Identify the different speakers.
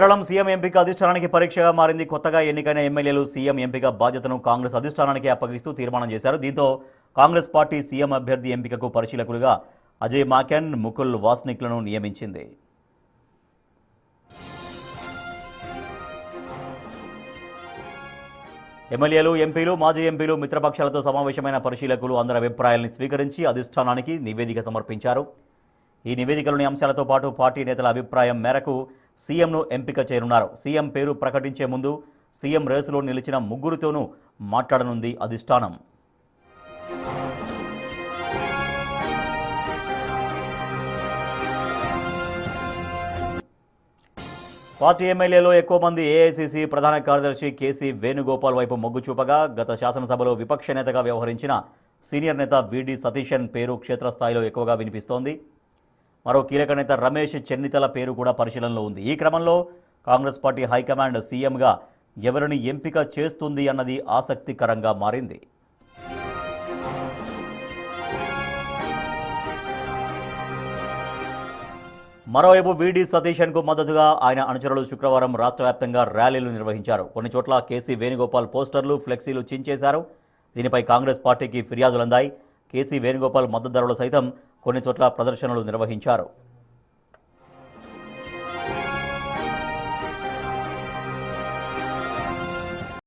Speaker 1: Keralam CM ఎంపిక అధిష్టానానికి పరీక్షగా మారింది. కొత్తగా ఎన్నికైన ఎమ్మెల్యేలు సీఎం ఎంపిక బాధ్యతను కాంగ్రెస్ అధిష్టానానికి అప్పగిస్తూ తీర్మానం చేశారు. దీంతో కాంగ్రెస్ పార్టీ సీఎం అభ్యర్థి ఎంపికకు పరిశీలకులుగా అజయ్ మాకెన్, ముకుల్ వాస్నిక్లను నియమించింది. ఎమ్మెల్యేలు, ఎంపీలు, మాజీ ఎంపీలు మిత్రపక్షాలతో సమావేశమైన పరిశీలకులు అందరి అభిప్రాయాలను స్వీకరించి అధిష్టానానికి నివేదిక సమర్పించారు. ఈ నివేదికలోని అంశాలతో పాటు పార్టీ నేతల అభిప్రాయం మేరకు సీఎంను ఎంపిక చేయనున్నారు. సీఎం పేరు ప్రకటించే ముందు సీఎం రేసులో నిలిచిన ముగ్గురితోనూ మాట్లాడనుంది అధిష్టానం. పార్టీ ఎమ్మెల్యేలో ఎక్కువ మంది ఏఐసీసీ ప్రధాన కార్యదర్శి కేసీ వేణుగోపాల్ వైపు మొగ్గు చూపగా, గత శాసనసభలో విపక్ష నేతగా వ్యవహరించిన సీనియర్ నేత విడి సతీశన్ పేరు క్షేత్రస్థాయిలో ఎక్కువగా వినిపిస్తోంది. మరో కీలక నేత రమేష్ చెన్నితల పేరు కూడా పరిశీలనలో ఉంది. ఈ క్రమంలో కాంగ్రెస్ పార్టీ హైకమాండ్ సీఎంగా ఎవరిని ఎంపిక చేస్తుంది అన్నది ఆసక్తికరంగా మారింది. మరోవైపు విడి సతీశన్కు మద్దతుగా ఆయన అనుచరులు శుక్రవారం రాష్ట్ర వ్యాప్తంగా ర్యాలీలు నిర్వహించారు. కొన్ని చోట్ల కేసీ వేణుగోపాల్ పోస్టర్లు, ఫ్లెక్సీలు చించేశారు. దీనిపై కాంగ్రెస్ పార్టీకి ఫిర్యాదులందాయి. కేసీ వేణుగోపాల్ మద్దతుదారులు సైతం కొన్ని చోట్ల ప్రదర్శనలు నిర్వహించారు.